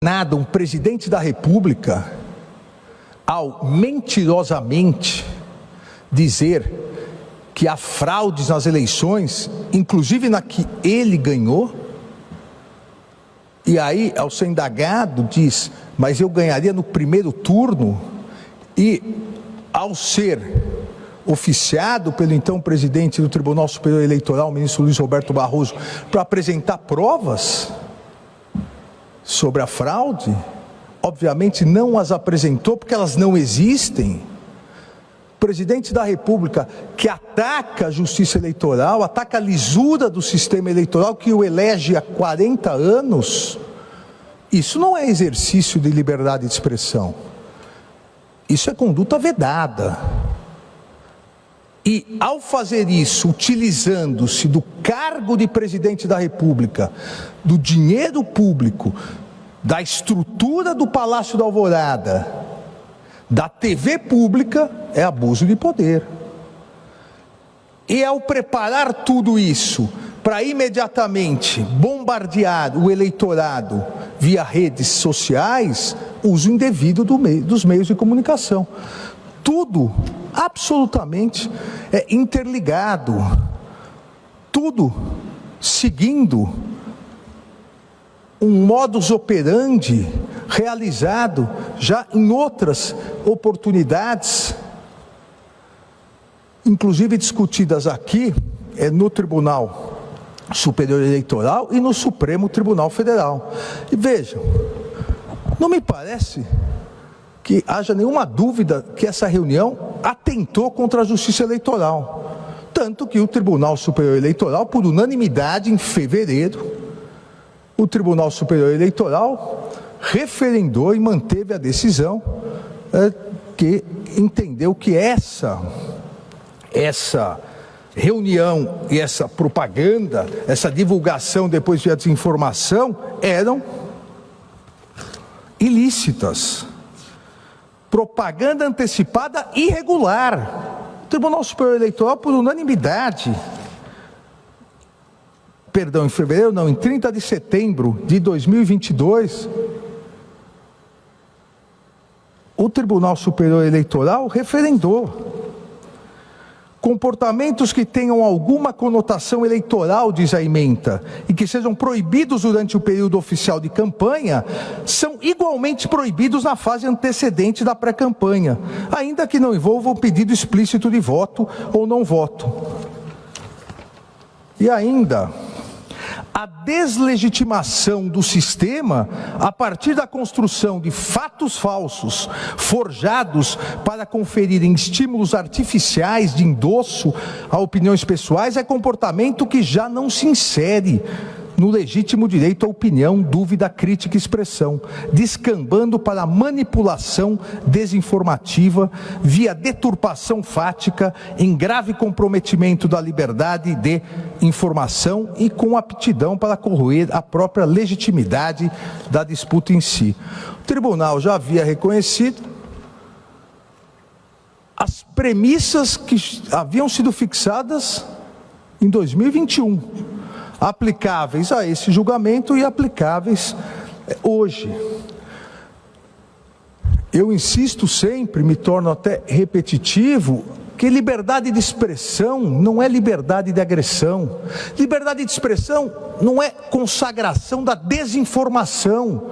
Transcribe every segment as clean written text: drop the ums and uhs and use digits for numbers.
Nada um presidente da República ao mentirosamente dizer que há fraudes nas eleições, inclusive na que ele ganhou, e aí, ao ser indagado, diz, mas eu ganharia no primeiro turno, e ao ser oficiado pelo então presidente do Tribunal Superior Eleitoral, o ministro Luiz Roberto Barroso, para apresentar provas sobre a fraude, obviamente não as apresentou porque elas não existem. O presidente da República que ataca a justiça eleitoral, ataca a lisura do sistema eleitoral que o elege há 40 anos, isso não é exercício de liberdade de expressão, isso é conduta vedada. E ao fazer isso, utilizando-se do cargo de presidente da República, do dinheiro público, da estrutura do Palácio da Alvorada, da TV pública, é abuso de poder. E ao preparar tudo isso para imediatamente bombardear o eleitorado via redes sociais, uso indevido dos meios de comunicação. Tudo absolutamente interligado, tudo seguindo um modus operandi realizado já em outras oportunidades, inclusive discutidas aqui no Tribunal Superior Eleitoral e no Supremo Tribunal Federal. E vejam, não me parece que haja nenhuma dúvida que essa reunião atentou contra a justiça eleitoral. Tanto que o Tribunal Superior Eleitoral, por unanimidade, em fevereiro, o Tribunal Superior Eleitoral referendou e manteve a decisão que entendeu que essa reunião e essa propaganda, essa divulgação depois de desinformação eram ilícitas. Propaganda antecipada irregular. O Tribunal Superior Eleitoral, por unanimidade, em fevereiro não, em 30 de setembro de 2022, o Tribunal Superior Eleitoral referendou. Comportamentos que tenham alguma conotação eleitoral, diz a ementa, e que sejam proibidos durante o período oficial de campanha, são igualmente proibidos na fase antecedente da pré-campanha, ainda que não envolvam pedido explícito de voto ou não voto. E ainda, a deslegitimação do sistema a partir da construção de fatos falsos, forjados para conferirem estímulos artificiais de endosso a opiniões pessoais, é comportamento que já não se insere no legítimo direito à opinião, dúvida, crítica e expressão, descambando para a manipulação desinformativa via deturpação fática em grave comprometimento da liberdade de informação e com aptidão para corroer a própria legitimidade da disputa em si. O tribunal já havia reconhecido as premissas que haviam sido fixadas em 2021, aplicáveis a esse julgamento e aplicáveis hoje. Eu insisto sempre, me torno até repetitivo, que liberdade de expressão não é liberdade de agressão. Liberdade de expressão não é consagração da desinformação.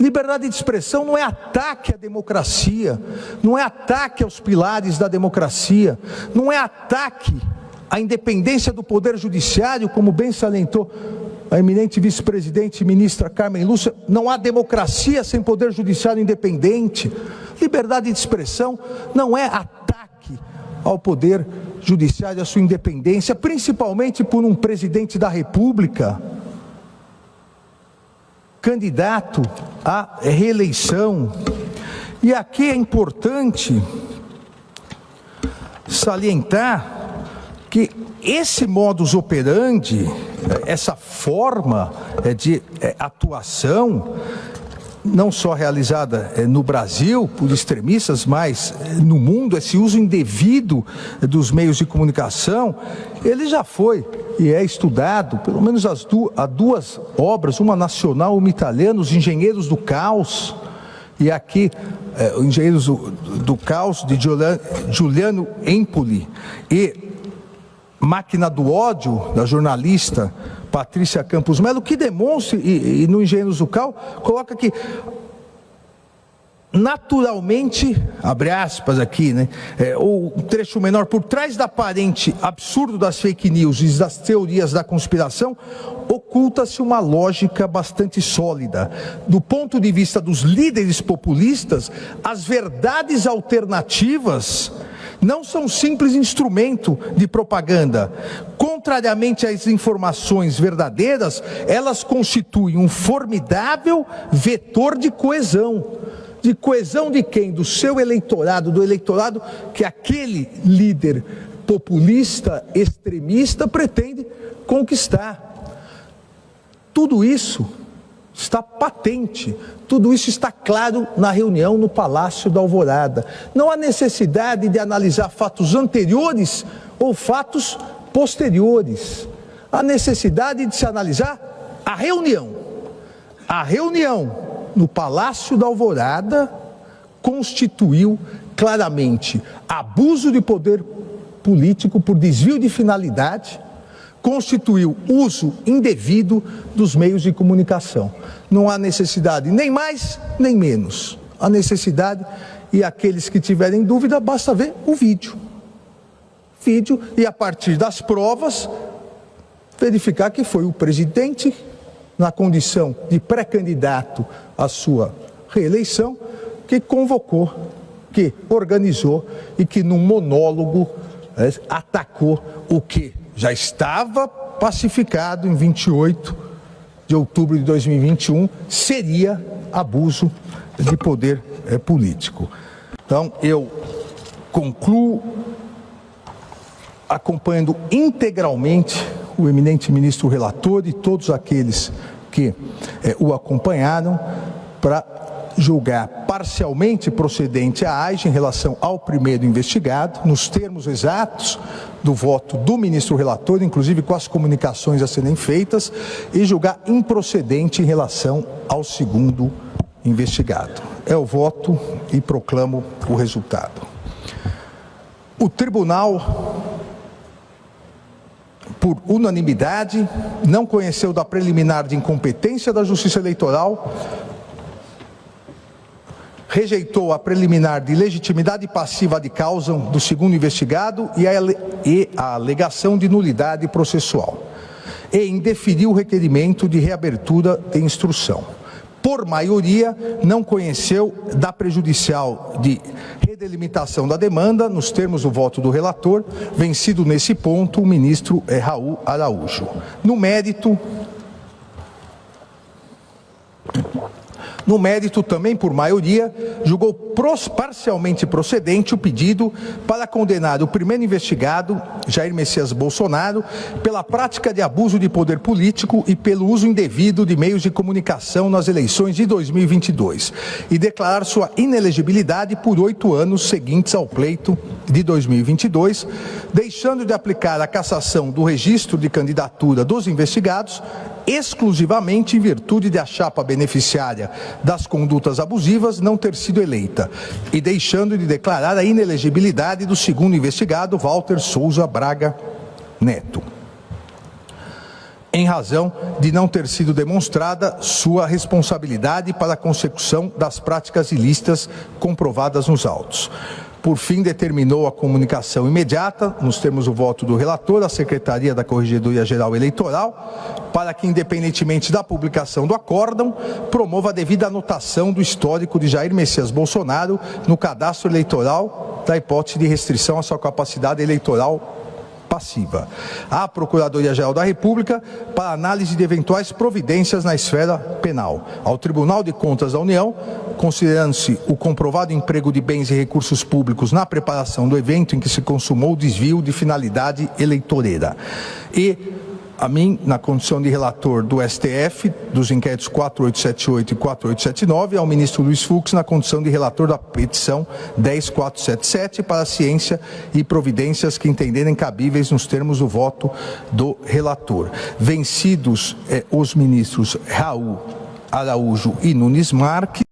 Liberdade de expressão não é ataque à democracia, não é ataque aos pilares da democracia, não é ataque a independência do Poder Judiciário, como bem salientou a eminente vice-presidente e ministra Carmen Lúcia, não há democracia sem Poder Judiciário independente. Liberdade de expressão não é ataque ao Poder Judiciário, à sua independência, principalmente por um presidente da República, candidato à reeleição. E aqui é importante salientar que esse modus operandi, essa forma de atuação, não só realizada no Brasil por extremistas, mas no mundo, esse uso indevido dos meios de comunicação, ele já foi e é estudado, pelo menos há duas obras, uma nacional, uma italiana, Os Engenheiros do Caos, e aqui, Engenheiros do Caos, de Giuliano Empoli, e Máquina do Ódio, da jornalista Patrícia Campos Melo, que demonstra, e no Engenheiros do Caos, coloca que naturalmente, abre aspas aqui, né, o trecho menor, por trás da aparente absurdo das fake news e das teorias da conspiração, oculta-se uma lógica bastante sólida. Do ponto de vista dos líderes populistas, as verdades alternativas não são simples instrumento de propaganda. Contrariamente às informações verdadeiras, elas constituem um formidável vetor de coesão. De coesão de quem? Do seu eleitorado, do eleitorado que aquele líder populista, extremista, pretende conquistar. Tudo isso está patente, tudo isso está claro na reunião no Palácio da Alvorada. Não há necessidade de analisar fatos anteriores ou fatos posteriores. Há necessidade de se analisar a reunião. A reunião no Palácio da Alvorada constituiu claramente abuso de poder político por desvio de finalidade, constituiu uso indevido dos meios de comunicação. Não há necessidade nem mais nem menos. A necessidade, e aqueles que tiverem dúvida, basta ver o vídeo. E a partir das provas, verificar que foi o presidente, na condição de pré-candidato à sua reeleição, que convocou, que organizou e que num monólogo atacou o que já estava pacificado em 28 de outubro de 2021, seria abuso de poder político. Então, eu concluo acompanhando integralmente o eminente ministro relator e todos aqueles que o acompanharam para julgar parcialmente procedente a AIGE em relação ao primeiro investigado, nos termos exatos do voto do ministro relator, inclusive com as comunicações a serem feitas, e julgar improcedente em relação ao segundo investigado. É o voto e proclamo o resultado. O tribunal, por unanimidade, não conheceu da preliminar de incompetência da Justiça Eleitoral, rejeitou a preliminar de legitimidade passiva de causa do segundo investigado e a alegação de nulidade processual, e indeferiu o requerimento de reabertura de instrução. Por maioria, não conheceu da prejudicial de redelimitação da demanda, nos termos do voto do relator, vencido nesse ponto o ministro Raul Araújo. No mérito, também por maioria, julgou parcialmente procedente o pedido para condenar o primeiro investigado, Jair Messias Bolsonaro, pela prática de abuso de poder político e pelo uso indevido de meios de comunicação nas eleições de 2022 e declarar sua inelegibilidade por 8 anos seguintes ao pleito de 2022, deixando de aplicar a cassação do registro de candidatura dos investigados exclusivamente em virtude de a chapa beneficiária das condutas abusivas não ter sido eleita e deixando de declarar a inelegibilidade do segundo investigado, Walter Souza Braga Neto, em razão de não ter sido demonstrada sua responsabilidade para a consecução das práticas ilícitas comprovadas nos autos. Por fim, determinou a comunicação imediata, nos termos do voto do relator, à Secretaria da Corregedoria Geral Eleitoral, para que, independentemente da publicação do acórdão, promova a devida anotação do histórico de Jair Messias Bolsonaro no cadastro eleitoral da hipótese de restrição à sua capacidade eleitoral passiva. À Procuradoria-Geral da República para análise de eventuais providências na esfera penal. Ao Tribunal de Contas da União, considerando-se o comprovado emprego de bens e recursos públicos na preparação do evento em que se consumou o desvio de finalidade eleitoreira. E a mim, na condição de relator do STF, dos inquéritos 4878 e 4879, ao ministro Luiz Fux, na condição de relator da petição 10477, para a ciência e providências que entenderem cabíveis nos termos do voto do relator. Vencidos os ministros Raul Araújo e Nunes Marques,